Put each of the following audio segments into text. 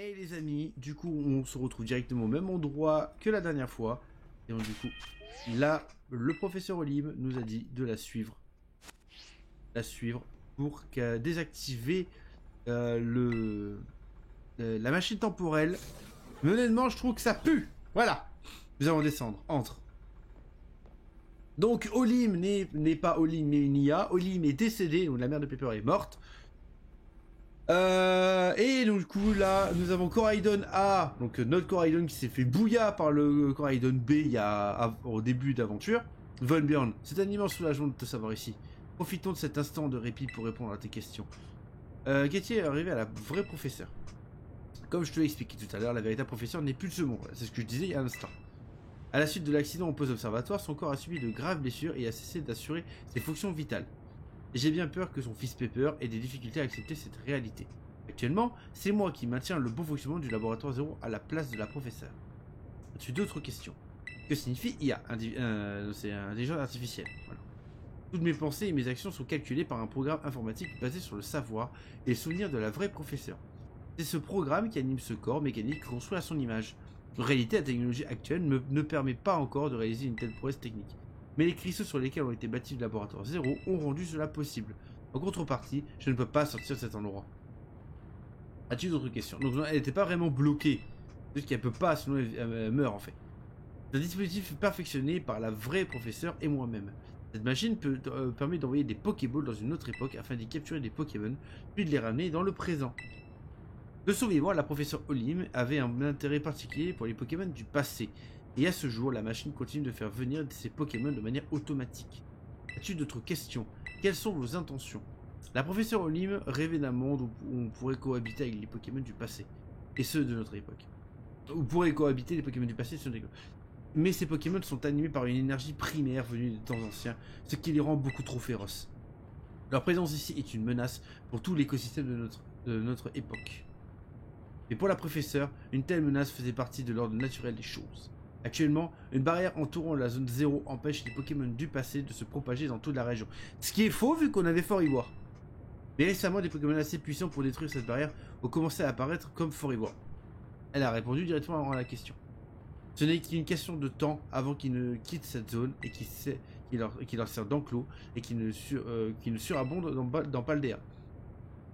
Et les amis, du coup, on se retrouve directement au même endroit que la dernière fois. Et donc, du coup, là, le professeur Olim nous a dit de la suivre. Pour désactiver la machine temporelle. Mais honnêtement, je trouve que ça pue. Voilà. Nous allons descendre. Entre. Donc, Olim n'est pas Olim, mais une IA. Olim est décédé, donc la mère de Pepper est morte. Et donc du coup là nous avons Coraidon A, donc notre Coraidon qui s'est fait bouillar par le Coraidon B au début d'aventure. Von Björn, c'est un immense soulagement de te savoir ici. Profitons de cet instant de répit pour répondre à tes questions. Getty est arrivé à la vraie professeure. Comme je te l'ai expliqué tout à l'heure, la véritable professeure n'est plus de ce monde, c'est ce que je disais il y a un instant. À la suite de l'accident au poste observatoire, son corps a subi de graves blessures et a cessé d'assurer ses fonctions vitales. Et j'ai bien peur que son fils Pepper ait des difficultés à accepter cette réalité. Actuellement, c'est moi qui maintiens le bon fonctionnement du laboratoire 0 à la place de la professeure. As-tu d'autres questions? Que signifie IA? C'est intelligence artificielle. Voilà. Toutes mes pensées et mes actions sont calculées par un programme informatique basé sur le savoir et les souvenirs de la vraie professeure. C'est ce programme qui anime ce corps mécanique construit à son image. En réalité, la technologie actuelle ne permet pas encore de réaliser une telle prouesse technique. Mais les cristaux sur lesquels ont été bâtis le laboratoire 0 ont rendu cela possible. En contrepartie, je ne peux pas sortir de cet endroit. As-tu d'autres questions? Donc elle n'était pas vraiment bloquée. Juste qu'elle peut pas, sinon elle meurt en fait. C'est un dispositif perfectionné par la vraie professeure et moi-même. Cette machine permet d'envoyer des Pokéballs dans une autre époque afin d'y capturer des Pokémon, puis de les ramener dans le présent. De son vivant, la professeure Olim avait un intérêt particulier pour les Pokémon du passé. Et à ce jour, la machine continue de faire venir ces Pokémon de manière automatique. As-tu d'autres questions? Quelles sont vos intentions? La professeure Olim rêvait d'un monde où on pourrait cohabiter avec les Pokémon du passé, et ceux de notre époque. Où pourrait cohabiter les Pokémon du passé et ceux de notre époque. Mais ces Pokémon sont animés par une énergie primaire venue des temps anciens, ce qui les rend beaucoup trop féroces. Leur présence ici est une menace pour tout l'écosystème de notre époque. Mais pour la professeure, une telle menace faisait partie de l'ordre naturel des choses. Actuellement, une barrière entourant la zone 0 empêche les Pokémon du passé de se propager dans toute la région. Ce qui est faux vu qu'on avait Fort Ivoire. Mais récemment, des Pokémon assez puissants pour détruire cette barrière ont commencé à apparaître comme Fort Ivoire. Elle a répondu directement à la question. Ce n'est qu'une question de temps avant qu'ils ne quittent cette zone et qui leur sert d'enclos et qui ne surabonde dans Paldea.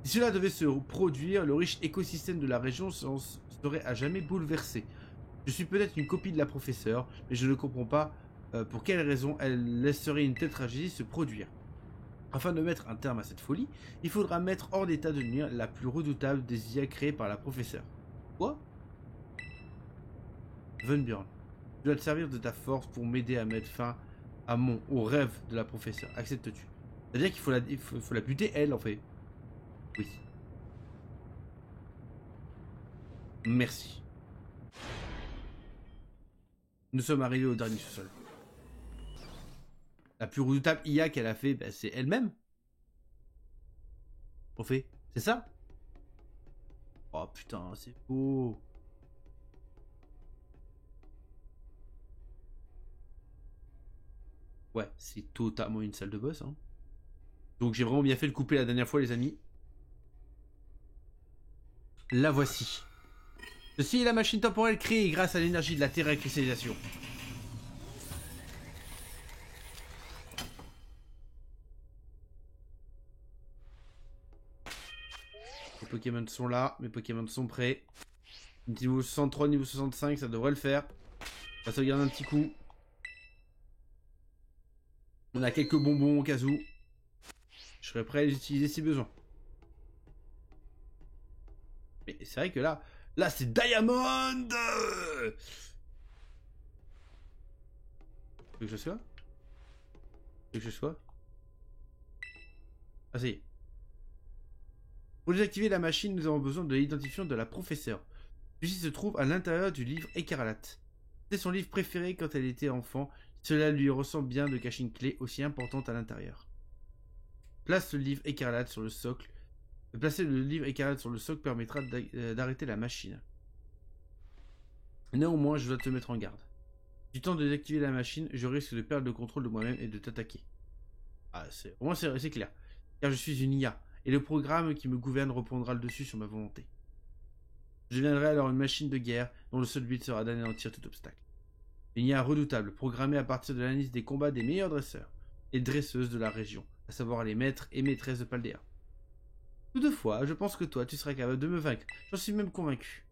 Si cela devait se produire, le riche écosystème de la région serait à jamais bouleversé. Je suis peut-être une copie de la professeure, mais je ne comprends pas pour quelle raison elle laisserait une telle tragédie se produire. Afin de mettre un terme à cette folie, il faudra mettre hors d'état de nuire la plus redoutable des IA créées par la professeure. Quoi? Von Björn, tu dois te servir de ta force pour m'aider à mettre fin au rêve de la professeure. Acceptes-tu? C'est-à-dire qu'il faut la buter elle, en fait. Oui. Merci. Nous sommes arrivés au dernier sous-sol. La plus redoutable IA qu'elle a fait, c'est elle-même. On fait, c'est ça? Oh putain, c'est beau. Ouais, c'est totalement une salle de boss. Hein. Donc j'ai vraiment bien fait de couper la dernière fois, les amis. La voici. Ceci est la machine temporelle créée grâce à l'énergie de la terra-cristallisation. Les Pokémon sont là, mes Pokémon sont prêts. Niveau 63, niveau 65, ça devrait le faire. On va sauvegarder un petit coup. On a quelques bonbons au cas où. Je serais prêt à les utiliser si besoin. Mais c'est vrai que là c'est Diamond. Tu veux que je sois? Tu veux que je sois? Ah ça y est. Pour désactiver la machine, nous avons besoin de l'identifiant de la professeure. Celui-ci se trouve à l'intérieur du livre Écarlate. C'est son livre préféré quand elle était enfant. Cela lui ressemble bien de cacher une clé aussi importante à l'intérieur. Placer le livre Écarlate sur le socle permettra d'arrêter la machine. Néanmoins, je dois te mettre en garde. Du temps de désactiver la machine, je risque de perdre le contrôle de moi-même et de t'attaquer. Ah, au moins c'est clair. Car je suis une IA, et le programme qui me gouverne reprendra le dessus sur ma volonté. Je deviendrai alors une machine de guerre dont le seul but sera d'anéantir tout obstacle. Il y a un redoutable, programmé à partir de la liste des combats des meilleurs dresseurs et dresseuses de la région, à savoir les maîtres et maîtresses de Paldea. Toutefois, je pense que toi, tu seras capable de me vaincre. J'en suis même convaincu.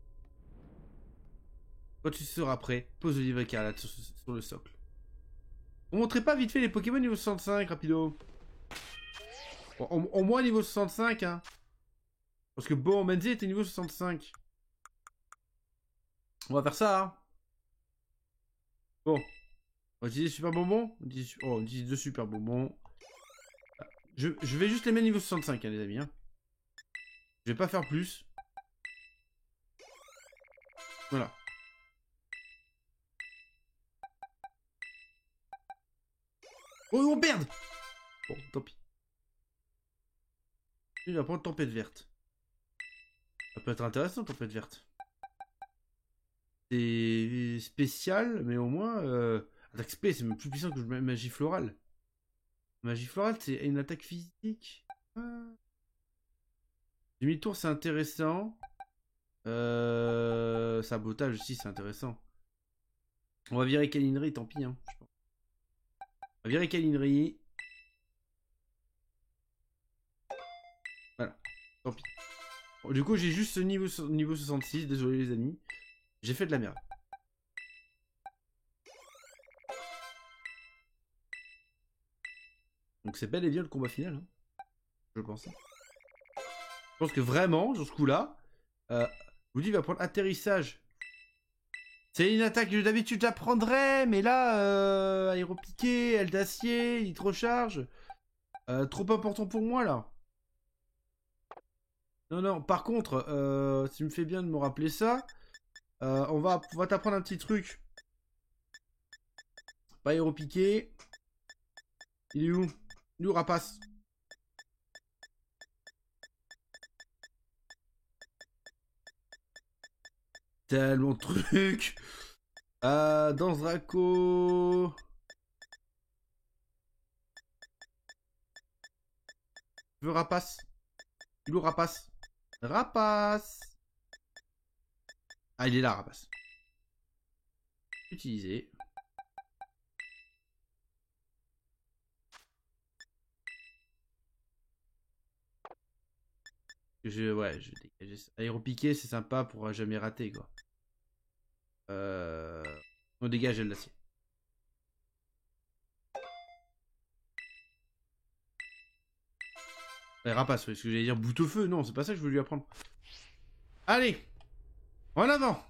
Quand tu seras prêt, pose le livre écarlate sur le socle. On montrait pas vite fait les Pokémon niveau 65, rapido. Bon, au moins niveau 65, hein. Parce que bon, Menzi était niveau 65. On va faire ça, hein. Bon. On utilise super bonbons. On utilise 2 super bonbons. Je vais juste les mettre niveau 65, hein, les amis. Hein. Je vais pas faire plus. Voilà. Oh, on perd. Bon, tant pis. Il va prendre tempête verte. Ça peut être intéressant, tempête verte. C'est spécial, mais au moins... Attaque spé, c'est même plus puissant que magie florale. Magie florale, c'est une attaque physique. Ah. Demi-tour, c'est intéressant. Sabotage aussi, c'est intéressant. On va virer câlinerie, tant pis. Hein, je pense. On va virer câlinerie. Voilà, tant pis. Bon, du coup, j'ai juste ce niveau 66. Désolé, les amis. J'ai fait de la merde. Donc c'est bel et bien le combat final, hein, je pense. Je pense que vraiment, sur ce coup-là, Woody va prendre atterrissage. C'est une attaque que d'habitude j'apprendrais, mais là, aéropiqué, aile d'acier, il te recharge. Trop important pour moi, là. Non, non, par contre, tu me fais bien de me rappeler ça. On va t'apprendre un petit truc. Pas aéropiqué. Il est où? Il est où, rapace? Tellement de trucs. Danse Draco. Je veux rapace. Il est où, rapace? Rapace. Ah, il est là, rapace. Utiliser. Ouais, je dégage. Aéropiqué, c'est sympa pour jamais rater, quoi. On dégage l'acier. Rapace, oui, ce que j'allais dire boute au feu, non, c'est pas ça que je voulais lui apprendre. Allez, en avant.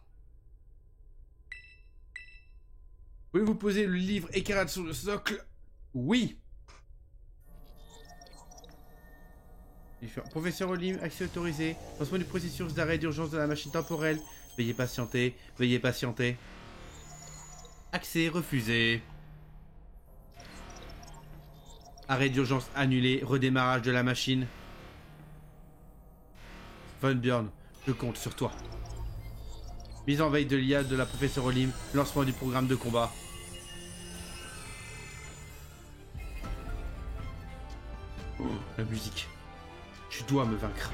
Pouvez-vous poser le livre écarlate sur le socle? Oui. Professeur Olim, accès autorisé. Lancement du processus d'arrêt d'urgence de la machine temporelle. Veuillez patienter, veuillez patienter. Accès refusé. Arrêt d'urgence annulé, redémarrage de la machine. Von Bjorn, je compte sur toi. Mise en veille de l'IA de la professeure Olim, lancement du programme de combat. Oh, la musique. Tu dois me vaincre.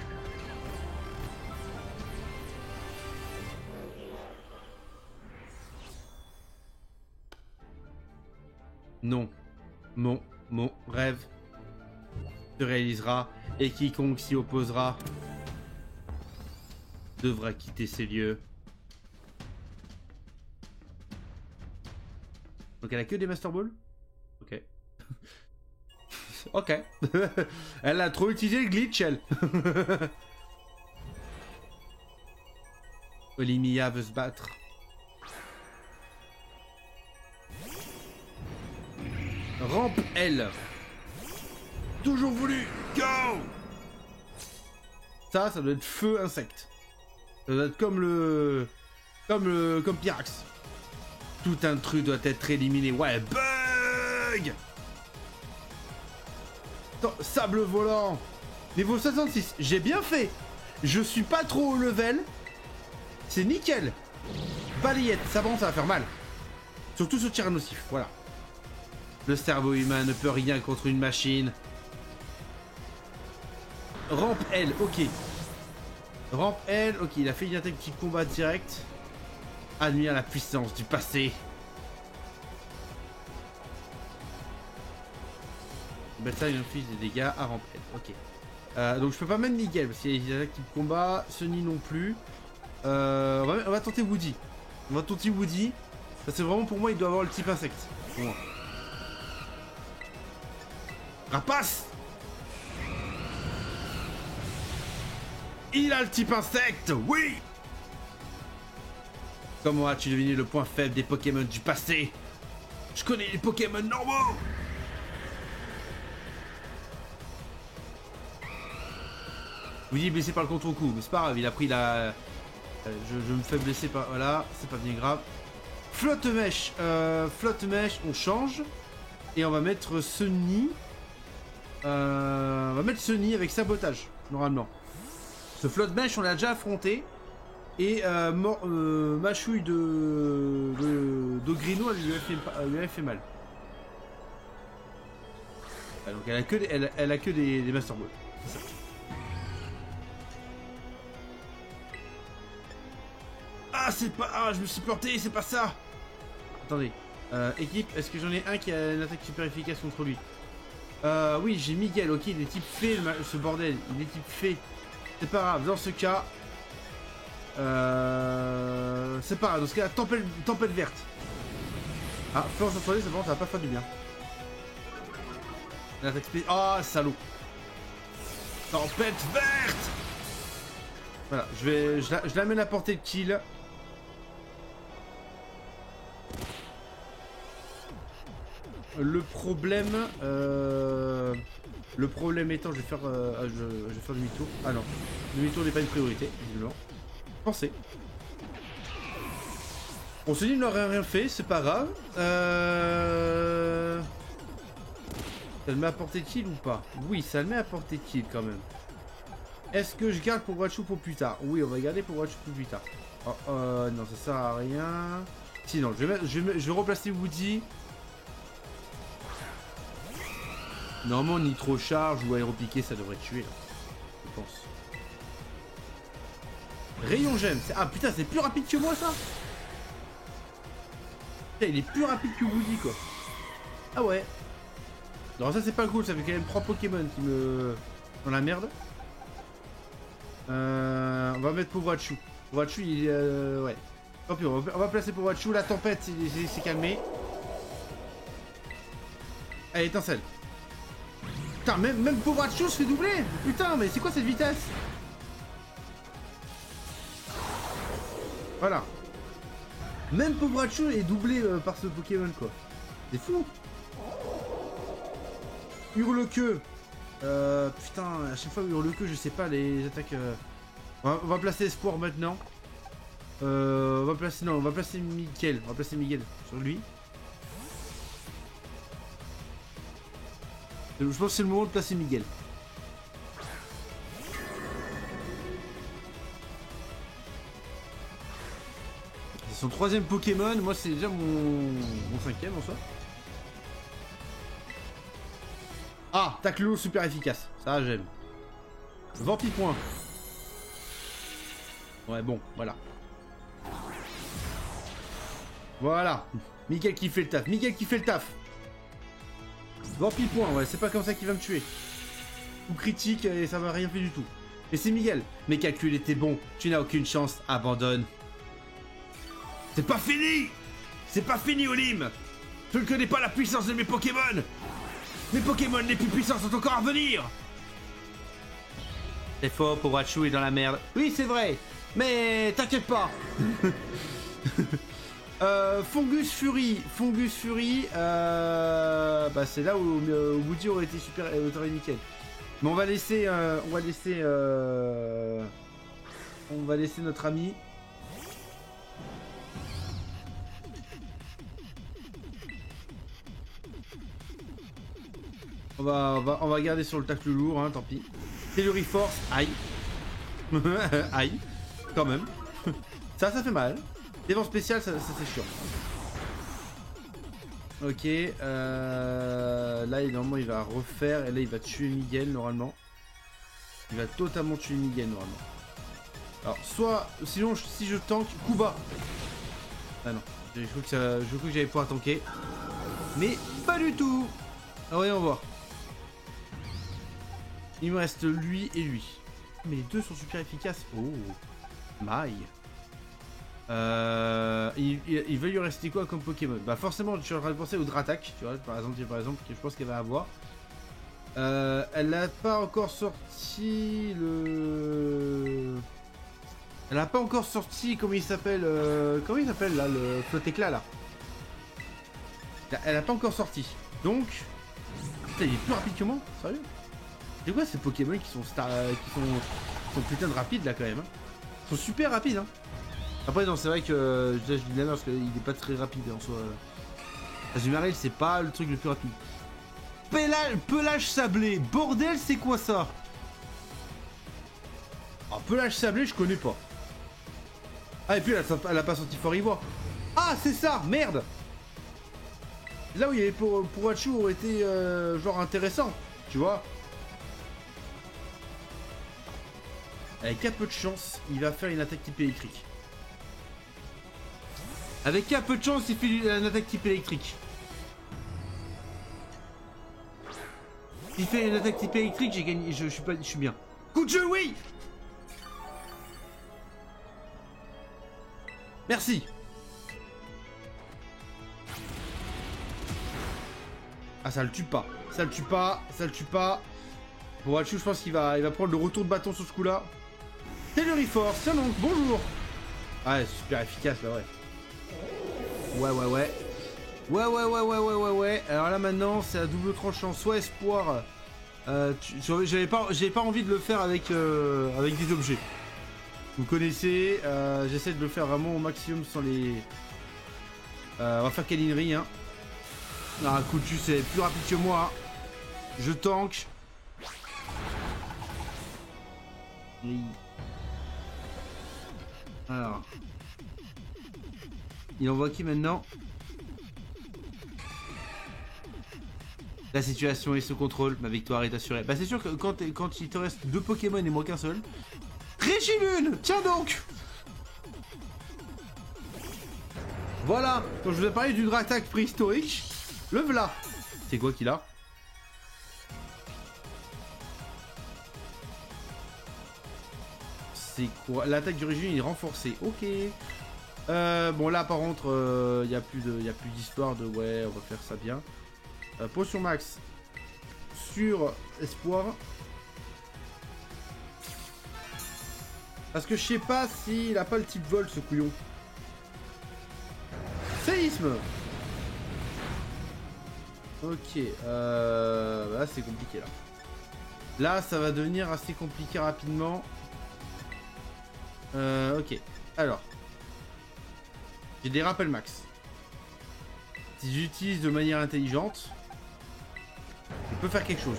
Non. Mon rêve se réalisera et quiconque s'y opposera devra quitter ces lieux. Donc elle a que des Master Balls? Ok. Ok. Elle a trop utilisé le glitch, elle. Olimia veut se battre. Rampe L. Toujours voulu. Go. Ça doit être feu insecte. Ça doit être comme Pyrax. Tout intrus doit être éliminé. Ouais, bug. Attends, sable volant. Niveau 66. J'ai bien fait. Je suis pas trop au level. C'est nickel. Balayette. Ça va faire mal. Surtout sur tir nocif. Voilà. Le cerveau humain ne peut rien contre une machine. Rampe L, ok. Rampe L, ok, il a fait une attaque petit combat direct. Admire la puissance du passé. Bataille inflige des dégâts à rampe L, ok. Donc je peux pas mettre Miguel parce qu'il y a des attaques type combat, Sunny non plus. On va tenter Woody. On va tenter Woody. Parce que vraiment pour moi il doit avoir le type insecte. Pour moi. Rapace! Il a le type insecte, oui! Comment as-tu deviné le point faible des Pokémon du passé? Je connais les Pokémon normaux! Woody est blessé par le contre-coup, mais c'est pas grave, il a pris la... Je me fais blesser par... Voilà, c'est pas bien grave. Flotte mèche, on change. Et on va mettre Sunny. On va mettre Sunny avec sabotage, normalement. Ce flotte mèche, on l'a déjà affronté. Et Machouille d'Ogrino, elle lui a fait mal. Ah, donc elle a que des Master Balls. C'est ça. Ah, c'est pas... Ah, je me suis planté, c'est pas ça. Attendez. Équipe, est-ce que j'en ai un qui a une attaque super efficace contre lui? Oui, j'ai Miguel, ok, il est type fée, ce bordel. Il est type fée. C'est pas grave, dans ce cas... c'est pas grave, dans ce cas, tempête verte. Ah, force de soleil, ça va pas faire du bien. L'attaque spéciale... Oh, salaud. Tempête verte. Voilà, je l'amène à portée de kill. Le problème étant, je vais faire demi-tour. Ah non, demi-tour n'est pas une priorité, visiblement. Pensez. On se dit qu'il n'aurait rien fait, c'est pas grave. Ça le met à portée de kill ou pas? Oui, ça le met à portée de kill quand même. Est-ce que je garde pour Wachu pour plus tard? Oui, on va garder pour Wachu pour plus tard. Oh, non, ça sert à rien. Sinon, je vais remplacer Woody. Normalement, nitro charge ou aéropiqué, ça devrait tuer, là. Je pense. Rayon gemme. Ah putain, c'est plus rapide que moi, ça. Putain, il est plus rapide que Woody, quoi. Ah ouais. Non, ça, c'est pas cool. Ça fait quand même 3 Pokémon qui me... dans la merde. On va mettre pour Wachu. Wachu, il est... ouais. Tant pis, on va placer pour Wachu. La tempête s'est calmée. Allez, étincelle. Putain, même pour Wachu se fait doubler. Putain, mais c'est quoi cette vitesse? Voilà. Même pour Wachu est doublé par ce Pokémon, quoi. C'est fou. Hurle-queue. Putain, à chaque fois Hurle-queue, je sais pas les attaques... On va placer Espoir maintenant. On va placer Miguel. On va placer Miguel sur lui. Je pense que c'est le moment de placer Miguel. C'est son 3ème Pokémon. Moi, c'est déjà mon 5ème en soi. Ah, Taclo super efficace. Ça, j'aime. Vampipoint. Ouais, bon, voilà. Voilà. Miguel qui fait le taf. Miguel qui fait le taf. Vampipoint, ouais, c'est pas comme ça qu'il va me tuer. Ou critique et ça m'a rien fait du tout. Mais c'est Miguel. Mes calculs étaient bons. Tu n'as aucune chance. Abandonne. C'est pas fini. C'est pas fini, Olim. Je ne connais pas la puissance de mes Pokémon. Mes Pokémon les plus puissants sont encore à venir. C'est faux, pour Wachu est dans la merde. Oui, c'est vrai. Mais t'inquiète pas. Fungus Fury, bah c'est là où Woody aurait été super, aurait nickel. Mais on va laisser notre ami. On va garder sur le tacle lourd, hein, tant pis. Telluri Force, aïe. Aïe, quand même. Ça fait mal. Défense spéciale, ça c'est sûr. Ok, là normalement il va refaire et là il va tuer Miguel normalement. Il va totalement tuer Miguel normalement. Alors, soit, sinon, si je tank, coup bas. Ah non, je crois que j'allais pouvoir tanker. Mais pas du tout. Ah, voyons voir. Il me reste lui et lui. Mais les deux sont super efficaces. Oh, my. Il va lui rester quoi comme Pokémon? Bah forcément, je suis en train de penser au Dratak, tu vois, par exemple, que je pense qu'elle va avoir. Elle n'a pas encore sorti le... Elle n'a pas encore sorti, comment il s'appelle là, le Flotte-éclat là. Elle n'a pas encore sorti. Donc... Putain, il est plus rapide que moi, sérieux? C'est quoi ces Pokémon qui sont putain de rapides là quand même, hein. Ils sont super rapides, hein. Après non, c'est vrai que je dis la merde parce qu'il est pas très rapide en soi. Azumarill c'est pas le truc le plus rapide. Pelage sablé, bordel c'est quoi ça? Ah, pelage sablé je connais pas. Ah et puis elle a pas sorti Fort Ivoire. Ah c'est ça, merde. Là où il y avait pour Hachu aurait été genre intéressant, tu vois. Avec un peu de chance, il va faire une attaque type électrique. Avec un peu de chance, il fait une attaque type électrique. Il fait une attaque type électrique, j'ai gagné, je suis bien. Coup de jeu, oui. Merci. Ah, ça le tue pas. Ça le tue pas, ça le tue pas. Pour Hachu, je pense qu'il va prendre le retour de bâton sur ce coup-là. C'est le Reforce, tiens donc, bonjour. Ah, super efficace, là, ouais. Ouais. Alors là, maintenant, c'est à double tranchant. Soit espoir. J'avais pas envie de le faire avec des objets. Vous connaissez, j'essaie de le faire vraiment au maximum sans les... on va faire câlinerie, hein. Non, Coutu, c'est plus rapide que moi. Je tank. Oui. Alors. Il envoie qui maintenant? La situation est sous contrôle, ma victoire est assurée. Bah c'est sûr que quand il te reste 2 Pokémon et moi qu'un seul... Régilune! Tiens donc! Voilà! Quand je vous ai parlé d'une attaque préhistorique, le v'là! C'est quoi qu'il a? C'est quoi? L'attaque du Régilune est renforcée, ok. Bon là par contre, y a plus d'histoire de ouais, on va faire ça bien. Potion max sur espoir. Parce que je sais pas s'il a pas le type vol ce couillon. Séisme. Ok, là c'est compliqué là. Là ça va devenir assez compliqué rapidement. Ok, alors. J'ai des rappels max. Si j'utilise de manière intelligente, je peux faire quelque chose.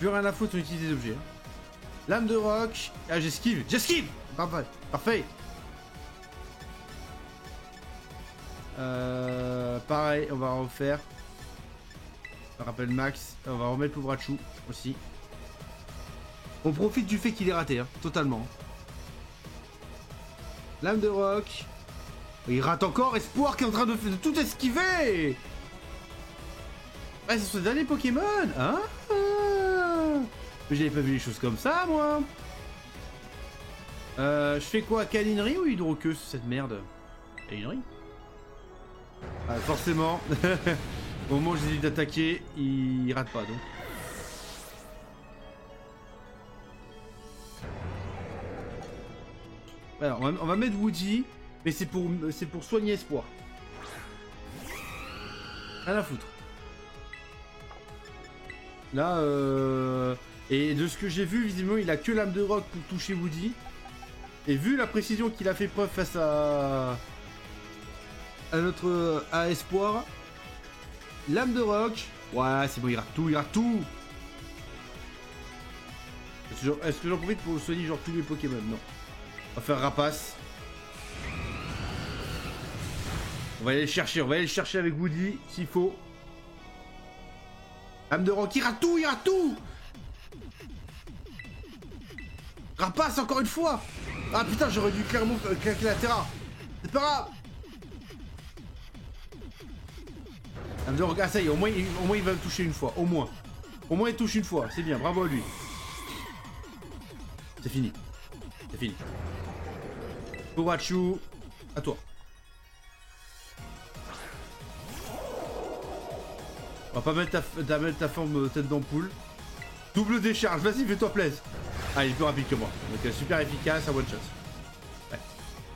Plus rien à foutre, on utilise des objets. Hein. Lame de roc. Ah, j'esquive. J'esquive. Parfait. Parfait. Pareil, on va refaire. Rappel max. On va remettre pour Hachu aussi. On profite du fait qu'il est raté, hein, totalement. Lame de roc. Il rate encore. Espoir qui est en train de tout esquiver. Ah, ce sont les derniers Pokémon. Hein? Mais j'avais pas vu les choses comme ça, moi. Je fais quoi? Câlinerie ou hydroqueuse, cette merde? Câlinerie. Ah, forcément. Au moment où j'hésite d'attaquer, il rate pas, donc. Alors, on va mettre Woody, mais c'est pour soigner espoir. Rien à foutre. Là, et de ce que j'ai vu, visiblement, il a que lame de roc pour toucher Woody. Et vu la précision qu'il a fait preuve face à espoir, lame de roc. Ouais, c'est bon, il rate tout, il rate tout. Est-ce que j'en profite pour soigner genre tous les Pokémon? Non. On va faire rapace. On va aller le chercher avec Woody s'il faut. Lame de roc, il rate tout, il rate tout. Rapace encore une fois. Ah putain, j'aurais dû clairement claquer la terra. C'est pas grave. Ah ça y est, au moins il va me toucher une fois, au moins. Au moins il touche une fois, c'est bien, bravo à lui. C'est fini. C'est fini. Pikachu, à toi. On va pas mettre ta forme tête d'ampoule. Double décharge, vas-y, fais-toi plaisir. Ah, il est plus rapide que moi. Donc super efficace à one shot. Ouais.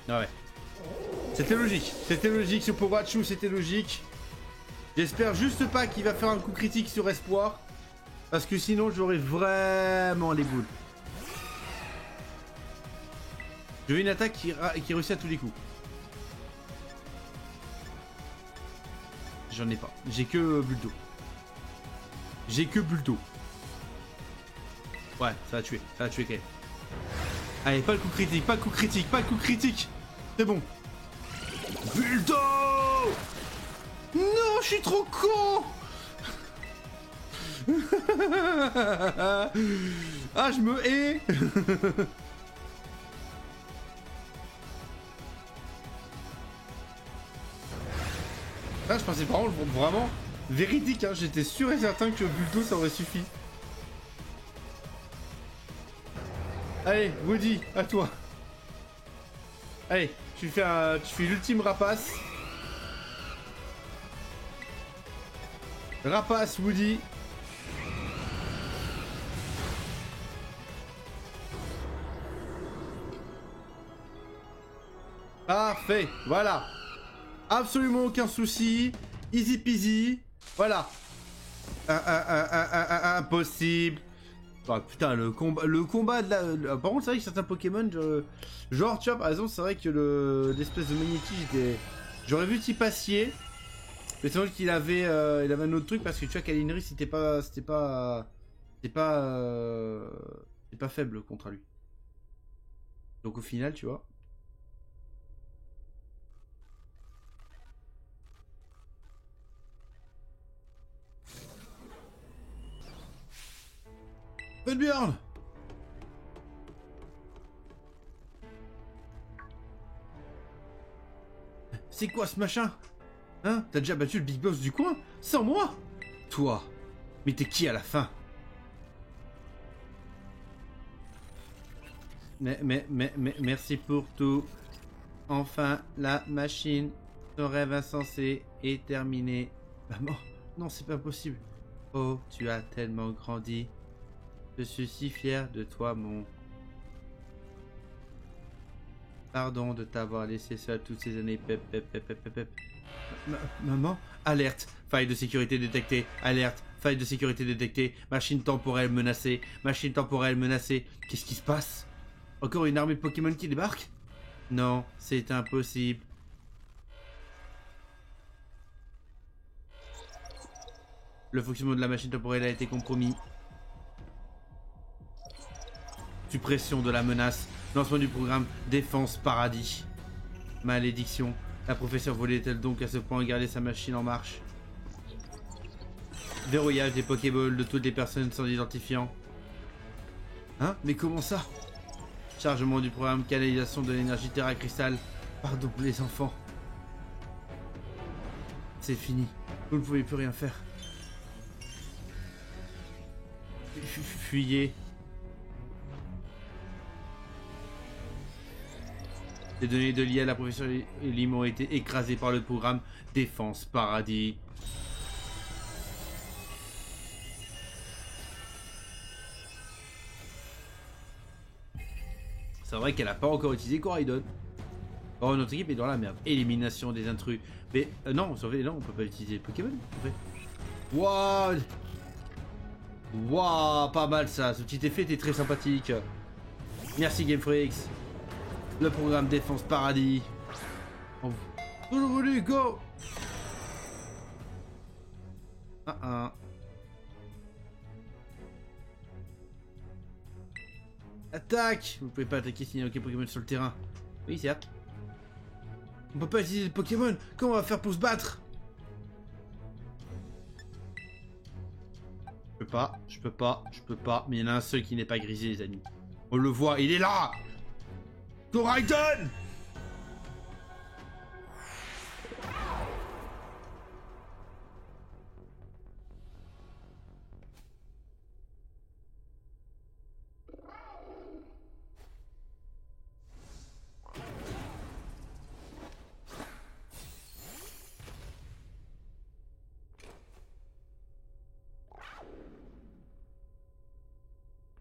Ah ouais. C'était logique sur Pikachu, c'était logique. J'espère juste pas qu'il va faire un coup critique sur espoir. Parce que sinon j'aurais vraiment les boules. Je veux une attaque qui réussit à tous les coups. J'en ai pas. J'ai que Buldo. J'ai que Buldo. Ouais, ça va tuer quand même. Allez, pas le coup critique, pas le coup critique, pas le coup critique. C'est bon. Buldo! Non, je suis trop con. Ah, je me hais. Ah, je pensais vraiment véridique, hein. J'étais sûr et certain que Buldo ça aurait suffi. Allez, Woody, à toi. Allez, tu fais l'ultime rapace. Rapace, Woody. Parfait, voilà. Absolument aucun souci. Easy peasy. Voilà. Impossible. Oh, putain, le combat de la... Par contre, c'est vrai que certains Pokémon, genre, tu vois, par exemple, c'est vrai que l'espèce de Magnéti, j'aurais vu Tipassier. Mais c'est vrai qu'il avait un autre truc parce que tu vois, Kalinri, c'était pas faible contre lui. Donc au final, tu vois. Funburn! C'est quoi ce machin? Hein? T'as déjà battu le big boss du coin? Sans moi? Toi? Mais t'es qui à la fin? Merci pour tout. Enfin, la machine, ton rêve insensé est terminé. Maman, non, c'est pas possible. Oh, tu as tellement grandi. Je suis si fier de toi, mon... Pardon de t'avoir laissé seul toutes ces années. Maman, alerte. Faille de sécurité détectée. Alerte. Faille de sécurité détectée. Machine temporelle menacée. Machine temporelle menacée. Qu'est-ce qui se passe? Encore une armée de Pokémon qui débarque? Non, c'est impossible. Le fonctionnement de la machine temporelle a été compromis. Suppression de la menace. Lancement du programme Défense Paradis. Malédiction. La professeure voulait-elle donc à ce point garder sa machine en marche? Verrouillage des Pokéballs de toutes les personnes sans identifiant. Hein? Mais comment ça? Chargement du programme Canalisation de l'énergie Terra Cristal. Pardon les enfants. C'est fini. Vous ne pouvez plus rien faire. Fuyez. Les données de l'IA à la professeure Lim ont été écrasées par le programme Défense Paradis. C'est vrai qu'elle n'a pas encore utilisé Coraidon. Oh, notre équipe est dans la merde. Élimination des intrus. Mais non, non, on peut pas utiliser les Pokémon. En fait. Waouh, waouh, pas mal ça. Ce petit effet était très sympathique. Merci Game Freaks. Le programme Défense Paradis. Oh. Tout le voulu, go. Attaque. Vous pouvez pas attaquer s'il n'y a aucun Pokémon sur le terrain. Oui, certes. On peut pas utiliser le Pokémon. Comment on va faire pour se battre? Je peux pas. Mais il y en a un seul qui n'est pas grisé, les amis. On le voit, il est là. Coraidon!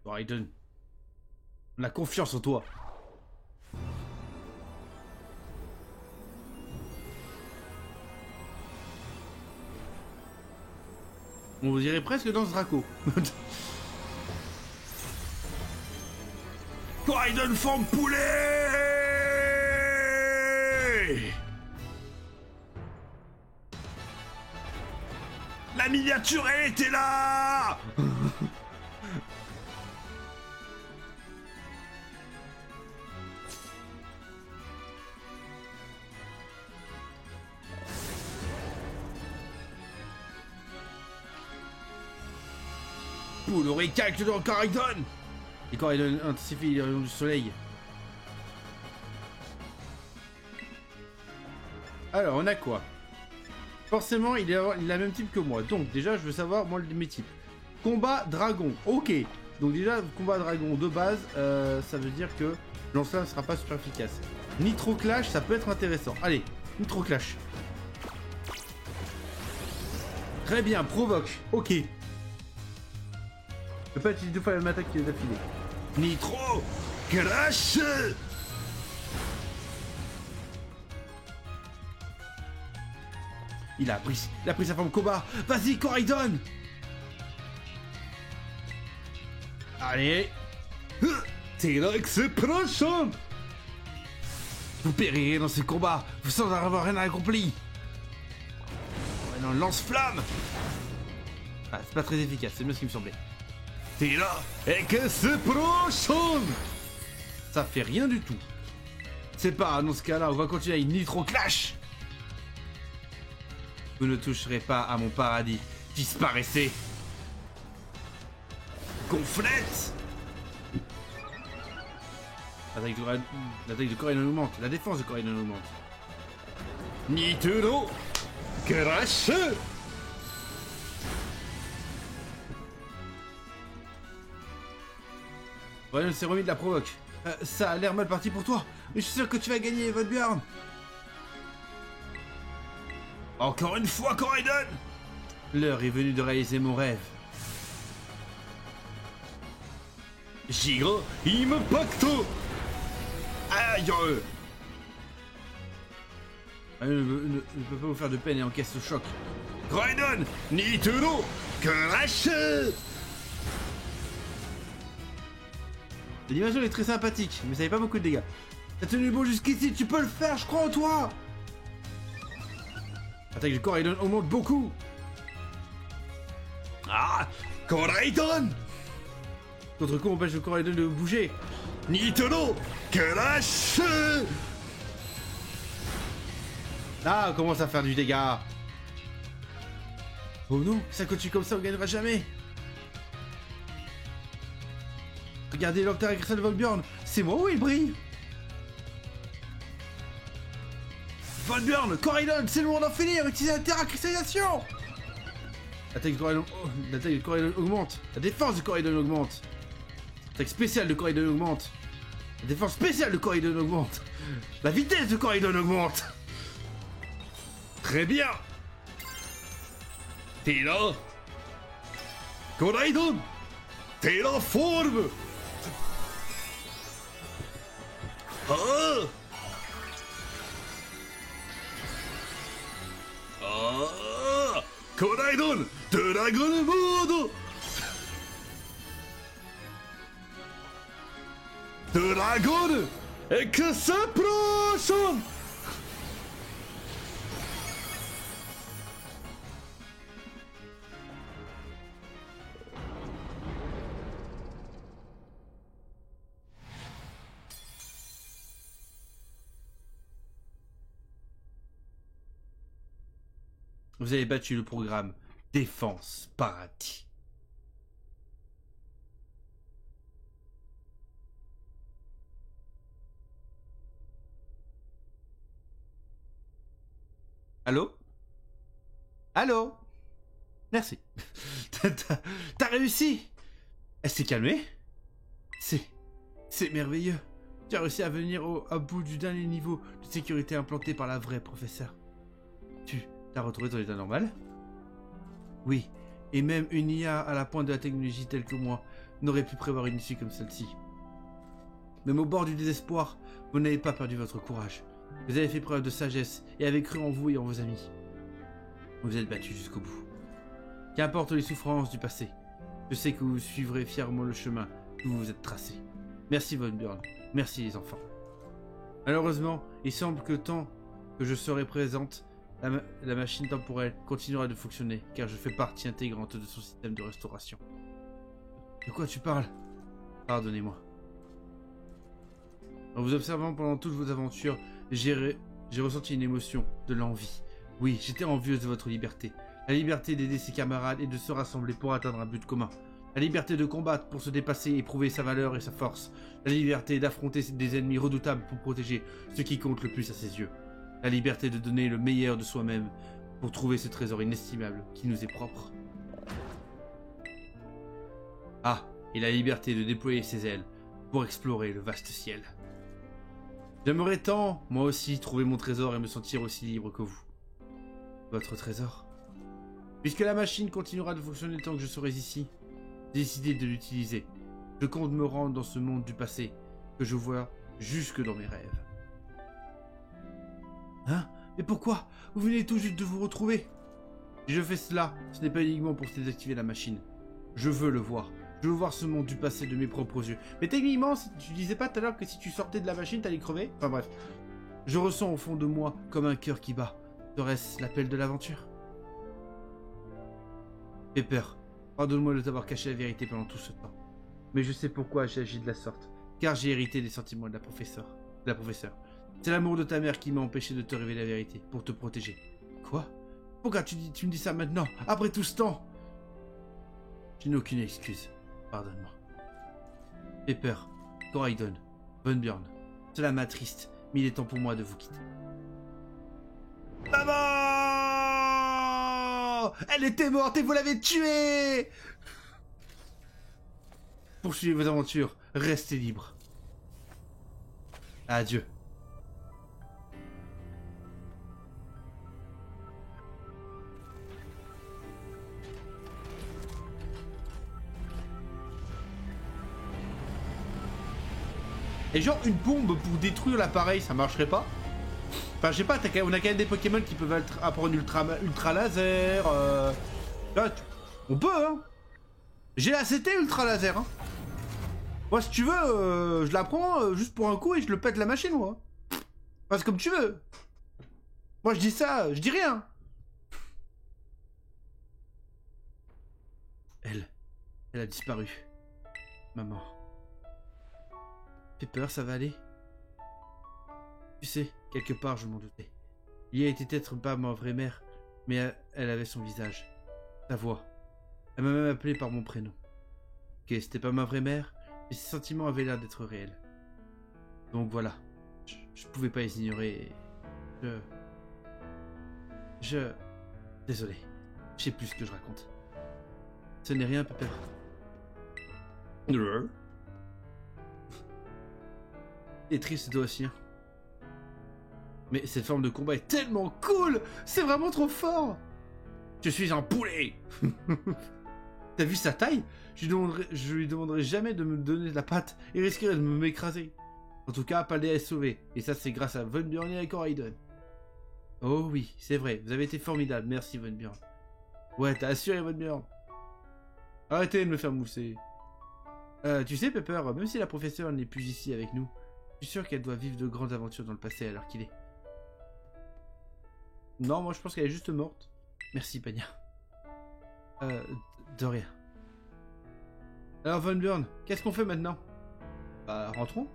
Coraidon, on a confiance en toi. On dirait presque dans ce Draco. Coraidon forme poulet. La miniature, elle était là. Poule au récalque dans Coraidon. Et Coraidon intensifie les rayons du soleil. Alors, on a quoi? Forcément, il a le même type que moi. Donc, déjà, je veux savoir, moi, mes types. Combat dragon. Ok. Donc, déjà, combat dragon de base, ça veut dire que lance-flamme ne sera pas super efficace. Nitro Clash, ça peut être intéressant. Allez, Nitro Clash. Très bien, provoque. Ok. Je peux pas utiliser 2 fois la même attaque d'affilée. Nitro Clash. Il a pris sa forme combat. Vas-y, Coraidon. Allez. T-Rex. Vous périrez dans ce combat sans avoir rien accompli. Ouais, non, lance-flamme. Ah, c'est pas très efficace, c'est mieux ce qui me semblait. T-Rex. Ça fait rien du tout. C'est pas, dans ce cas-là, on va continuer avec Nitro Clash. Vous ne toucherez pas à mon paradis. Disparaissez. Gonflette. L'attaque de Coraidon augmente. La défense de Coraidon augmente. Nitro Crash. Coraidon s'est remis de la provoque. Ça a l'air mal parti pour toi. Mais je suis sûr que tu vas gagner, Von Björn. Encore une fois, Coraidon. L'heure est venue de réaliser mon rêve. Giro Impacto. Aïe. Ne peut pas vous faire de peine et encaisse ce choc. Coraidon Nitro Crash. L'animation est très sympathique, mais ça fait pas beaucoup de dégâts. T'as tenu bon jusqu'ici, tu peux le faire, je crois en toi. L'attaque de Coraidon augmente beaucoup. Ah, Coraidon. Notre coup empêche le Coraidon de bouger. Nitro Crash. Ah, on commence à faire du dégât. Oh non, ça continue comme ça, on gagnera jamais. Regardez l'Octare Crystal de Von Björn. C'est moi où il brille. Von Björn, Coraidon, c'est le moment d'en finir. Utilisez la terre à cristallisation. L'attaque de Coraidon augmente. La défense de Coraidon augmente. L'attaque spéciale de Coraidon augmente. La défense spéciale de Coraidon augmente. La vitesse de Coraidon augmente. Très bien. T'es là. Coraidon. T'es la forme. Ah. Ah. Coraidon, Dragon Mode. Dragon Explosion. Vous avez battu le programme Défense Paradis. Allô? Allô? Merci. T'as réussi? Elle s'est calmée? C'est merveilleux. Tu as réussi à venir à bout du dernier niveau de sécurité implanté par la vraie professeure. Tu t'as retrouvé ton état normal? Oui, et même une IA à la pointe de la technologie telle que moi n'aurait pu prévoir une issue comme celle-ci. Même au bord du désespoir, vous n'avez pas perdu votre courage. Vous avez fait preuve de sagesse et avez cru en vous et en vos amis. Vous vous êtes battus jusqu'au bout. Qu'importe les souffrances du passé, je sais que vous suivrez fièrement le chemin que vous vous êtes tracé. Merci Von Burn, merci les enfants. Malheureusement, il semble que tant que je serai présente, la machine temporelle continuera de fonctionner, car je fais partie intégrante de son système de restauration. De quoi tu parles? Pardonnez-moi. En vous observant pendant toutes vos aventures, j'ai ressenti une émotion, de l'envie. Oui, j'étais envieuse de votre liberté. La liberté d'aider ses camarades et de se rassembler pour atteindre un but commun. La liberté de combattre pour se dépasser et prouver sa valeur et sa force. La liberté d'affronter des ennemis redoutables pour protéger ce qui compte le plus à ses yeux. La liberté de donner le meilleur de soi-même pour trouver ce trésor inestimable qui nous est propre. Ah, et la liberté de déployer ses ailes pour explorer le vaste ciel. J'aimerais tant, moi aussi, trouver mon trésor et me sentir aussi libre que vous. Votre trésor? Puisque la machine continuera de fonctionner tant que je serai ici, j'ai décidé de l'utiliser. Je compte me rendre dans ce monde du passé que je vois jusque dans mes rêves. Hein? Mais pourquoi? Vous venez tout juste de vous retrouver. Si je fais cela, ce n'est pas uniquement pour désactiver la machine. Je veux le voir. Je veux voir ce monde du passé de mes propres yeux. Mais techniquement, tu disais pas tout à l'heure que si tu sortais de la machine, t'allais crever? Enfin bref. Je ressens au fond de moi comme un cœur qui bat. Serait-ce l'appel de l'aventure? Pepper, pardonne-moi de t'avoir caché la vérité pendant tout ce temps. Mais je sais pourquoi j'ai agi de la sorte. Car j'ai hérité des sentiments de la professeure. C'est l'amour de ta mère qui m'a empêché de te révéler la vérité, pour te protéger. Quoi? Pourquoi tu me dis ça maintenant, après tout ce temps? Je n'ai aucune excuse. Pardonne-moi. Pepper, Coraidon, Von Burn, cela m'attriste, mais il est temps pour moi de vous quitter. Maman! Elle était morte et vous l'avez tuée! Poursuivez vos aventures, restez libres. Adieu. Et genre une bombe pour détruire l'appareil, ça marcherait pas? Enfin, je sais pas, on a quand même des Pokémon qui peuvent apprendre ultra laser. Là, on peut, hein. J'ai la CT ultra laser, hein. Moi, si tu veux, je la prends juste pour un coup et je le pète la machine, moi. Enfin, c'est comme tu veux. Moi, je dis ça, je dis rien. Elle a disparu. Maman. Pepper, ça va aller? Tu sais, quelque part, je m'en doutais. Lia était peut-être pas ma vraie mère, mais elle avait son visage, sa voix. Elle m'a même appelé par mon prénom. Ok, c'était pas ma vraie mère, mais ses sentiments avaient l'air d'être réels. Donc voilà, je pouvais pas les ignorer. Désolé, je sais plus ce que je raconte. Ce n'est rien, Pepper. Et triste toi aussi, hein. Mais cette forme de combat est tellement cool! C'est vraiment trop fort! Je suis un poulet! T'as vu sa taille? Je lui demanderai jamais de me donner de la patte et risquerait de m'écraser. En tout cas, Paldea est sauvé. Et ça, c'est grâce à Von Burn et à Coraidon. Oh oui, c'est vrai. Vous avez été formidable. Merci, Von Burn. Ouais, t'as assuré, Von Burn. Arrêtez de me faire mousser. Tu sais, Pepper, même si la professeure n'est plus ici avec nous, je suis sûr qu'elle doit vivre de grandes aventures dans le passé à l'heure qu'il est. Non, moi je pense qu'elle est juste morte. Merci, Pania. De rien. Alors, Von Burn, qu'est-ce qu'on fait maintenant? Bah, rentrons.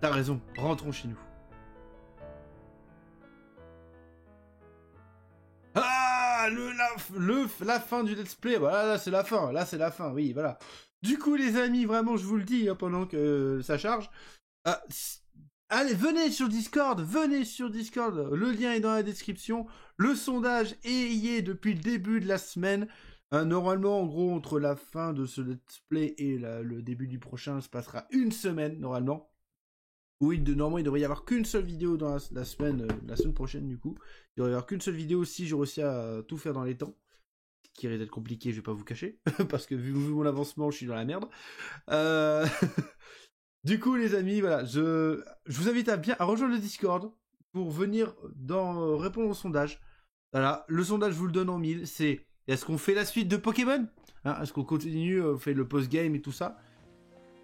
T'as raison, rentrons chez nous. Ah, la fin du let's play. Voilà, là c'est la fin. Là c'est la fin, oui, voilà. Du coup, les amis, vraiment, je vous le dis, hein, pendant que ça charge. Allez, venez sur Discord, le lien est dans la description. Le sondage y est depuis le début de la semaine. Normalement, en gros, entre la fin de ce let's play et le début du prochain, se passera une semaine, normalement. Oui, normalement, il devrait y avoir qu'une seule vidéo dans la semaine prochaine, du coup. Il devrait y avoir qu'une seule vidéo si je réussis à tout faire dans les temps. Ce qui risque d'être compliqué, je vais pas vous cacher, parce que vu mon avancement, je suis dans la merde. Du coup, les amis, voilà, je vous invite à rejoindre le Discord pour venir répondre au sondage. Voilà, le sondage, je vous le donne en 1000, c'est est-ce qu'on fait la suite de Pokémon, hein, est-ce qu'on continue, on fait le post-game et tout ça?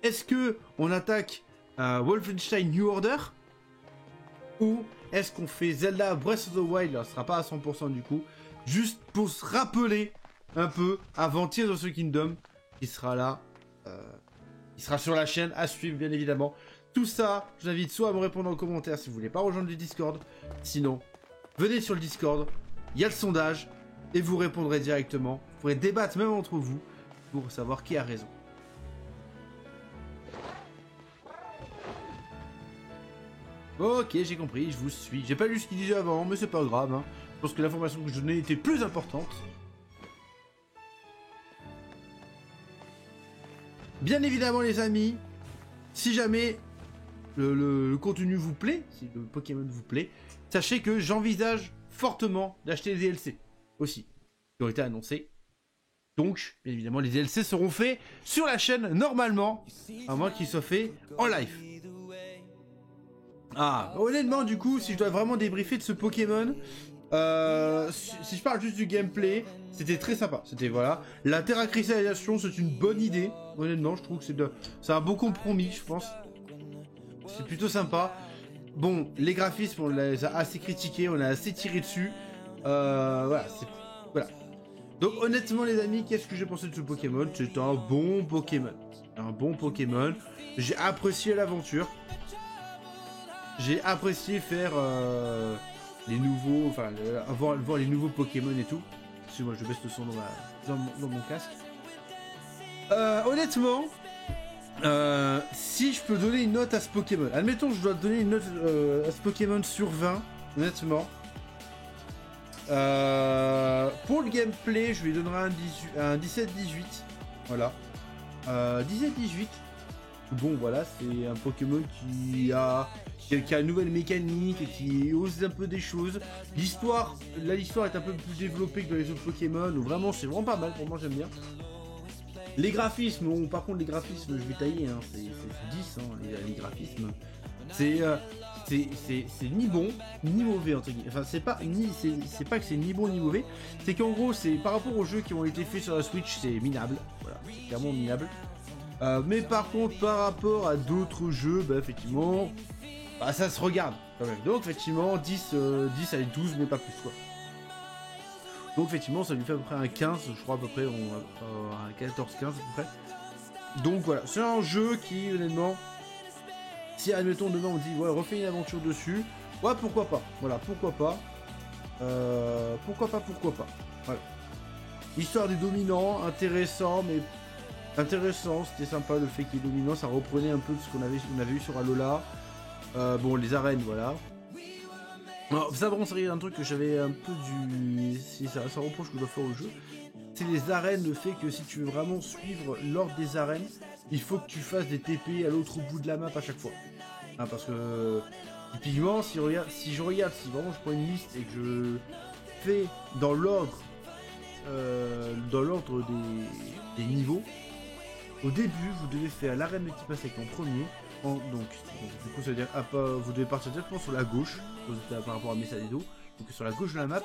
Est-ce que on attaque Wolfenstein New Order? Ou est-ce qu'on fait Zelda Breath of the Wild? Alors, ce sera pas à 100% du coup, juste pour se rappeler un peu avant Tears of the Kingdom, qui sera là. Il sera sur la chaîne, à suivre bien évidemment. Tout ça, je vous invite soit à me répondre en commentaire si vous voulez pas rejoindre le Discord. Sinon, venez sur le Discord, il y a le sondage, et vous répondrez directement. Vous pourrez débattre même entre vous, pour savoir qui a raison. Ok, j'ai compris, je vous suis. J'ai pas lu ce qu'il disait avant, mais c'est pas grave. Hein. Je pense que l'information que je donnais était plus importante. Bien évidemment les amis, si jamais le contenu vous plaît, si le Pokémon vous plaît, sachez que j'envisage fortement d'acheter les DLC aussi, qui ont été annoncés. Donc, bien évidemment, les DLC seront faits sur la chaîne normalement, à moins qu'ils soient faits en live. Ah, honnêtement du coup, si je dois vraiment débriefer de ce Pokémon, si je parle juste du gameplay, c'était très sympa. C'était voilà, la terracrystallisation, c'est une bonne idée. Honnêtement, je trouve que c'est un bon compromis, je pense. C'est plutôt sympa. Bon, les graphismes, on les a assez critiqués, on a assez tiré dessus. Voilà. Donc honnêtement, les amis, qu'est-ce que j'ai pensé de ce Pokémon? C'est un bon Pokémon. Un bon Pokémon. J'ai apprécié l'aventure. J'ai apprécié faire les nouveaux, enfin, voir les nouveaux Pokémon et tout. Excusez-moi, je baisse le son dans mon casque. Honnêtement, si je peux donner une note à ce Pokémon, admettons que je dois donner une note à ce Pokémon sur 20, honnêtement. Pour le gameplay, je lui donnerai un 17-18. Voilà. 17-18. Bon, voilà, c'est un Pokémon qui a une nouvelle mécanique et qui ose un peu des choses. L'histoire est un peu plus développée que dans les autres Pokémon. Donc vraiment, c'est vraiment pas mal. Pour moi, j'aime bien. Les graphismes, bon, par contre, les graphismes, je vais tailler. Hein, c'est 10, hein, les graphismes. C'est ni bon ni mauvais entre guillemets. Enfin, c'est pas que c'est ni bon ni mauvais. C'est qu'en gros, c'est par rapport aux jeux qui ont été faits sur la Switch, c'est minable. Voilà, c'est clairement minable. Mais par contre, par rapport à d'autres jeux, bah effectivement, bah, ça se regarde quand même. Donc effectivement, 10 à 12, mais pas plus quoi. Donc effectivement, ça lui fait à peu près un 15, je crois à peu près, un 14-15 à peu près. Donc voilà, c'est un jeu qui, honnêtement, si admettons demain on dit, ouais, refais une aventure dessus, ouais, pourquoi pas. Voilà, pourquoi pas. Pourquoi pas. Voilà. Histoire des dominants, intéressant, mais... Intéressant, c'était sympa le fait qu'il est dominant, ça reprenait un peu de ce qu'on avait eu sur Alola. Bon, les arènes, voilà. Alors, ça, bon, c'est un truc que j'avais un peu du... Si ça reproche que je dois faire au jeu. C'est les arènes, le fait que si tu veux vraiment suivre l'ordre des arènes, il faut que tu fasses des TP à l'autre bout de la map à chaque fois. Hein, parce que, typiquement, si vraiment je prends une liste et que je fais dans l'ordre des niveaux, au début, vous devez faire l'arène de type insecte en premier. Donc, du coup, ça veut dire vous devez partir directement sur la gauche par rapport à Messadedo. Donc, sur la gauche de la map.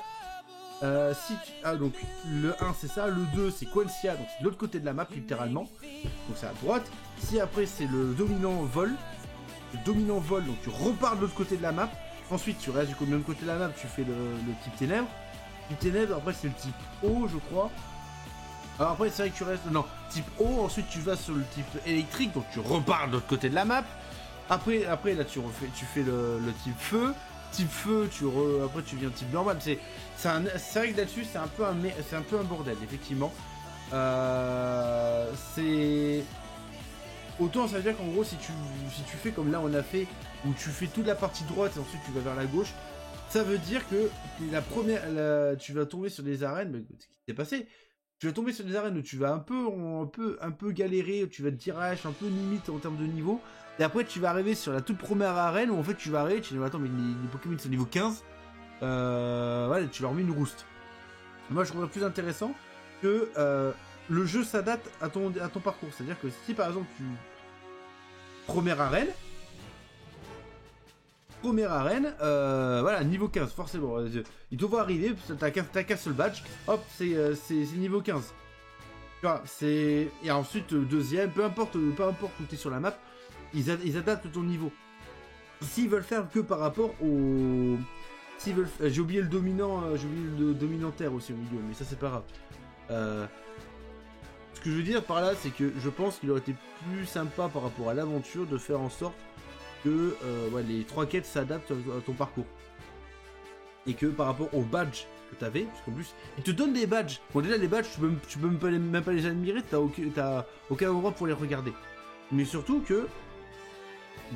Donc, le 1 c'est ça, le 2 c'est Quencia, donc c'est de l'autre côté de la map, littéralement. Donc, c'est à droite. Si après, c'est le dominant vol. Donc tu repars de l'autre côté de la map. Ensuite, tu restes du coup de l'autre côté de la map, tu fais le type ténèbres. Après, c'est le type eau, je crois. Alors après c'est vrai que tu restes... Non, type eau, ensuite tu vas sur le type électrique, donc tu repars de l'autre côté de la map. Après là tu fais le type feu. Type feu, après tu viens type normal. C'est vrai que là-dessus c'est un peu un bordel, effectivement. autant ça veut dire qu'en gros, si tu fais comme là on a fait, où tu fais toute la partie droite et ensuite tu vas vers la gauche, ça veut dire que tu vas tomber sur des arènes, mais ce qui s'est passé, tu vas tomber sur des arènes où tu vas un peu galérer, où tu vas te dire un peu limite en termes de niveau, et après tu vas arriver sur la toute première arène où en fait tu vas arriver, tu dis attends mais les Pokémon sont niveau 15, voilà, tu leur mets une rouste. Moi je trouve ça plus intéressant que le jeu s'adapte à ton parcours, c'est-à-dire que si par exemple première arène, voilà, niveau 15, forcément. Il te voit arriver, t'as qu'un seul badge, hop, c'est niveau 15. Tu vois, c'est... Et ensuite, deuxième, peu importe où t'es sur la map, ils adaptent ton niveau. S'ils veulent faire que par rapport au... j'ai oublié le dominant, terre aussi au milieu, mais ça c'est pas grave. Ce que je veux dire par là, c'est que je pense qu'il aurait été plus sympa par rapport à l'aventure de faire en sorte que les 3 quêtes s'adaptent à ton parcours. Et que par rapport aux badges que tu avais, parce qu'en plus, ils te donnent des badges. Bon, déjà, les badges, tu peux même pas les admirer, t'as aucun endroit pour les regarder. Mais surtout que,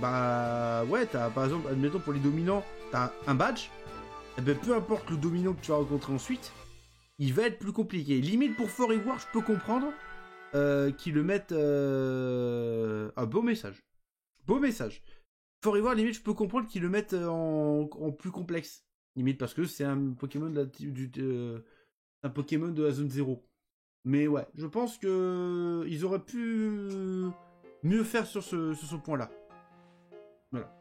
t'as par exemple, admettons pour les dominants, t'as un badge, et ben peu importe le dominant que tu vas rencontrer ensuite, il va être plus compliqué. Limite pour Fort Ivoire, je peux comprendre qu'ils le mettent un beau message. Beau message. Fort Ivoire, limite, je peux comprendre qu'ils le mettent en plus complexe. Limite, parce que c'est un Pokémon un Pokémon de la zone 0. Mais ouais, je pense que ils auraient pu mieux faire sur ce point-là. Voilà.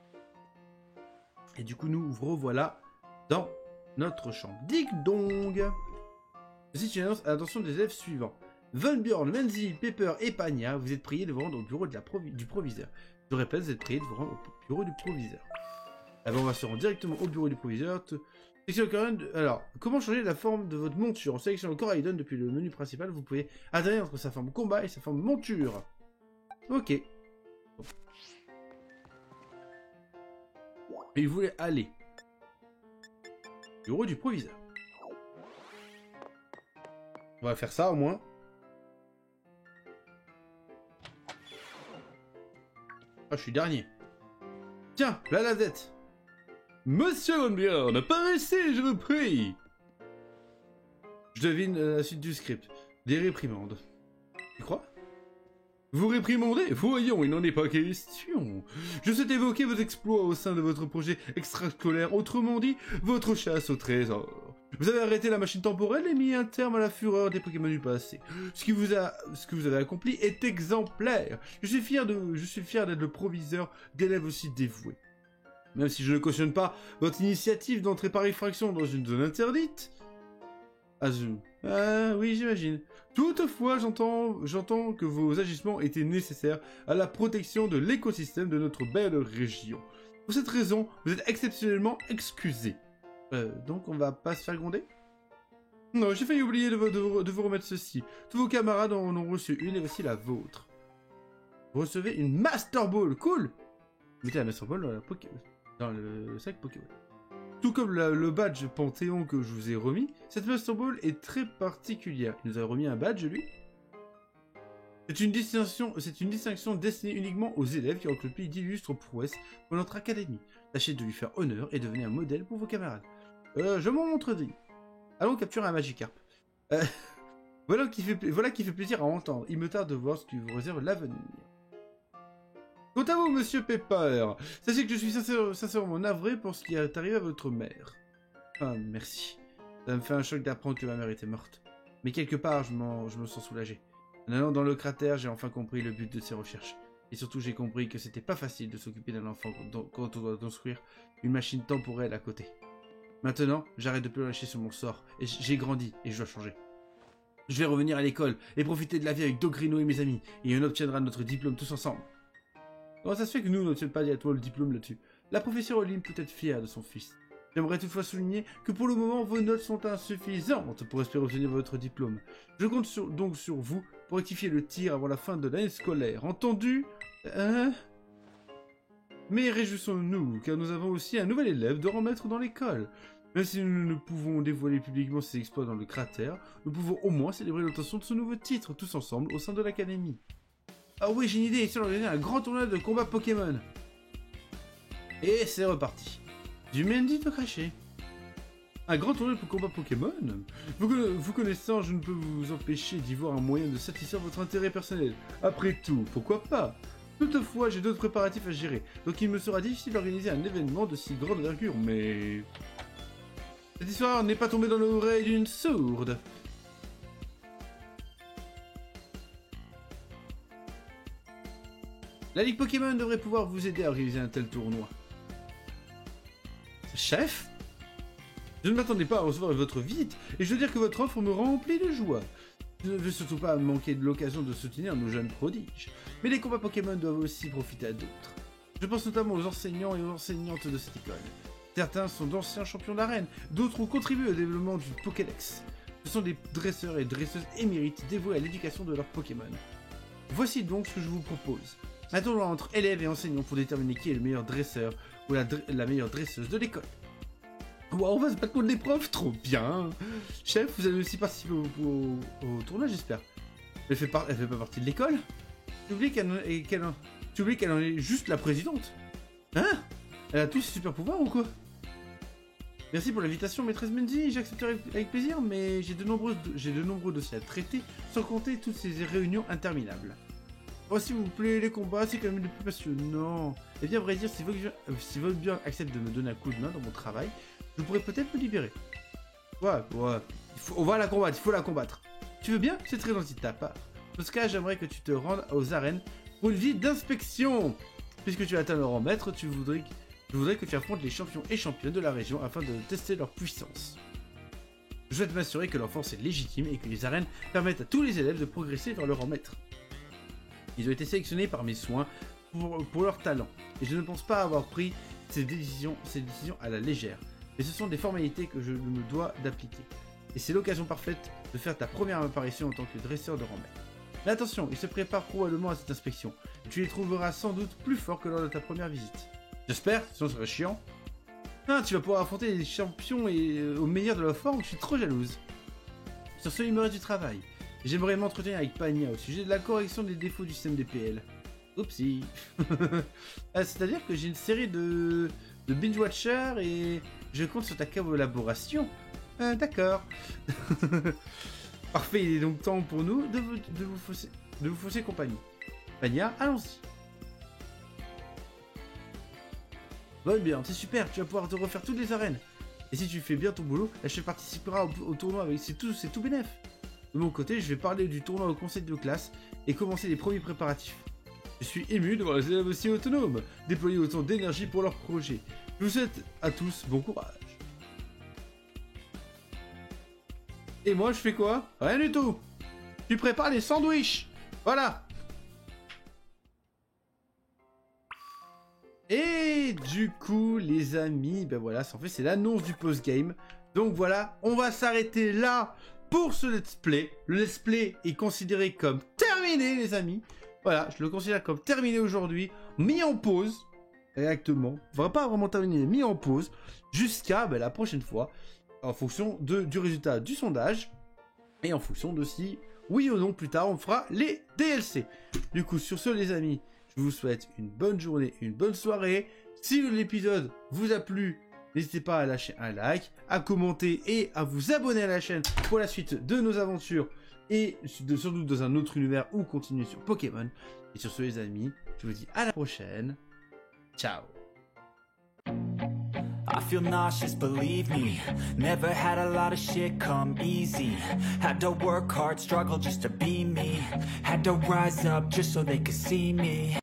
Et du coup, nous revoilà dans notre chambre. Dig Dong. Ceci est une annonce à l'attention des élèves suivants. Von Bjorn, Menzel, Pepper et Pagna, vous êtes priés de vous rendre au bureau du proviseur. Je répète, vous êtes priés de vous rendre au bureau du proviseur. Alors on va se rendre directement au bureau du proviseur. Alors, comment changer la forme de votre monture? En sélectionnant le Coraidon depuis le menu principal, vous pouvez alterner entre sa forme combat et sa forme monture. Ok. Et il voulait aller. Bureau du proviseur. On va faire ça au moins. Ah, je suis dernier. Tiens, là la dette. Monsieur Von Bjorn, apparaissez, je vous prie. Je devine la suite du script. Des réprimandes. Tu crois? Vous réprimandez? Voyons, il n'en est pas question. Je souhaite évoquer vos exploits au sein de votre projet extrascolaire, autrement dit, votre chasse au trésor. Vous avez arrêté la machine temporelle et mis un terme à la fureur des Pokémon du passé. Ce que vous avez accompli est exemplaire. Je suis fier d'être le proviseur d'élèves aussi dévoués. Même si je ne cautionne pas votre initiative d'entrer par effraction dans une zone interdite. Oui, j'imagine. Toutefois, j'entends que vos agissements étaient nécessaires à la protection de l'écosystème de notre belle région. Pour cette raison, vous êtes exceptionnellement excusés. Donc on va pas se faire gronder? Non, j'ai failli oublier de vous remettre ceci. Tous vos camarades en ont reçu une et voici la vôtre. Vous recevez une Master Ball, cool! Mettez la Master Ball dans le sac Pokémon. Tout comme le badge Panthéon que je vous ai remis, cette Master Ball est très particulière. Il nous a remis un badge, lui. C'est une distinction destinée uniquement aux élèves qui ont accompli d'illustres prouesses pour notre académie. Tâchez de lui faire honneur et devenez un modèle pour vos camarades. Je m'en montre digne. Allons capturer un Magikarp. Voilà qui fait plaisir à entendre. Il me tarde de voir ce qui vous réserve l'avenir. Quant à vous, monsieur Pepper, sachez que je suis sincèrement navré pour ce qui est arrivé à votre mère. Ah, merci. Ça me fait un choc d'apprendre que ma mère était morte. Mais quelque part, je me sens soulagé. En allant dans le cratère, j'ai enfin compris le but de ces recherches. Et surtout, j'ai compris que c'était pas facile de s'occuper d'un enfant quand on doit construire une machine temporelle à côté. Maintenant, j'arrête de pleurnicher sur mon sort. Et j'ai grandi et je dois changer. Je vais revenir à l'école et profiter de la vie avec Dogrino et mes amis. Et on obtiendra notre diplôme tous ensemble. Comment ça se fait que nous n'obtiennent pas directement le diplôme là-dessus? La professeure Olim peut être fière de son fils. J'aimerais toutefois souligner que pour le moment, vos notes sont insuffisantes pour espérer obtenir votre diplôme. Je compte donc sur vous pour rectifier le tir avant la fin de l'année scolaire. Entendu? Mais réjouissons-nous, car nous avons aussi un nouvel élève de remettre dans l'école. Même si nous ne pouvons dévoiler publiquement ses exploits dans le cratère, nous pouvons au moins célébrer l'obtention de ce nouveau titre tous ensemble au sein de l'académie. Ah oui, j'ai une idée, ici on organise un grand tournoi de combat Pokémon. Et c'est reparti. Du Mendy de cracher. Un grand tournoi de combat Pokémon. Vous connaissant, je ne peux vous empêcher d'y voir un moyen de satisfaire votre intérêt personnel. Après tout, pourquoi pas? Toutefois, j'ai d'autres préparatifs à gérer, donc il me sera difficile d'organiser un événement de si grande envergure, mais... Cette histoire n'est pas tombée dans l'oreille d'une sourde. La Ligue Pokémon devrait pouvoir vous aider à organiser un tel tournoi. Chef? Je ne m'attendais pas à recevoir votre visite, et je veux dire que votre offre me remplit de joie. Je ne veux surtout pas manquer de l'occasion de soutenir nos jeunes prodiges, mais les combats Pokémon doivent aussi profiter à d'autres. Je pense notamment aux enseignants et aux enseignantes de cette école. Certains sont d'anciens champions d'arène, d'autres ont contribué au développement du Pokédex. Ce sont des dresseurs et dresseuses émérites dévoués à l'éducation de leurs Pokémon. Voici donc ce que je vous propose. Un tournoi entre élèves et enseignants pour déterminer qui est le meilleur dresseur ou la meilleure dresseuse de l'école. Wow, on va se battre contre les profs, trop bien. Chef, vous allez aussi participer au tournoi, j'espère. Elle fait pas partie de l'école. Tu oublies qu'elle en est juste la présidente. Hein? Elle a tous ses super pouvoirs ou quoi? Merci pour l'invitation, maîtresse Mendy, j'accepterai avec plaisir, mais j'ai de nombreux dossiers à traiter, sans compter toutes ces réunions interminables. Oh, s'il vous plaît, les combats, c'est quand même le plus passionnant. Et bien, à vrai dire, si Volbjörn accepte de me donner un coup de main dans mon travail, je pourrais peut-être me libérer. Ouais. On va la combattre, il faut la combattre. Tu veux bien? C'est très gentil de ta part. Dans ce cas, j'aimerais que tu te rendes aux arènes pour une visite d'inspection. Puisque tu atteins le rang maître, je voudrais que tu affrontes les champions et championnes de la région afin de tester leur puissance. Je souhaite m'assurer que leur force est légitime et que les arènes permettent à tous les élèves de progresser vers le rang maître. Ils ont été sélectionnés par mes soins pour leur talent, et je ne pense pas avoir pris ces décisions à la légère. Mais ce sont des formalités que je me dois d'appliquer. Et c'est l'occasion parfaite de faire ta première apparition en tant que dresseur de rang maître. Mais attention, ils se préparent probablement à cette inspection. Et tu les trouveras sans doute plus forts que lors de ta première visite. J'espère, sinon ce serait chiant. Ah, tu vas pouvoir affronter les champions et au meilleur de leur forme, je suis trop jalouse. Sur ce, il me reste du travail. J'aimerais m'entretenir avec Pania au sujet de la correction des défauts du système DPL. Oupsie. C'est-à-dire que j'ai une série de binge-watchers et je compte sur ta collaboration. D'accord. Parfait, il est donc temps pour nous de vous fausser compagnie. Pania, allons-y. Bon, bien, c'est super, tu vas pouvoir te refaire toutes les arènes. Et si tu fais bien ton boulot, la chef participera au tournoi avec c'est tout bénef. De mon côté, je vais parler du tournoi au conseil de classe et commencer les premiers préparatifs. Je suis ému de voir les élèves aussi autonomes, déployer autant d'énergie pour leurs projets. Je vous souhaite à tous bon courage. Et moi, je fais quoi? Rien du tout. Tu prépares les sandwichs. Voilà. Et du coup, les amis, ben voilà, en fait, c'est l'annonce du post-game. Donc voilà, on va s'arrêter là pour ce let's play. Le let's play est considéré comme terminé, les amis. Voilà, je le considère comme terminé aujourd'hui, mis en pause. Exactement. Pas vraiment terminé, mis en pause. Jusqu'à la prochaine fois. En fonction du résultat du sondage. Et en fonction de si, oui ou non, plus tard, on fera les DLC. Du coup, sur ce, les amis, je vous souhaite une bonne journée, une bonne soirée. Si l'épisode vous a plu, n'hésitez pas à lâcher un like, à commenter et à vous abonner à la chaîne pour la suite de nos aventures et surtout dans un autre univers ou continuer sur Pokémon. Et sur ce, les amis, je vous dis à la prochaine. Ciao. I feel nauseous, believe me. Never had a lot of shit come easy. Had to work hard, struggle just to be me. Had to rise up just so they could see me.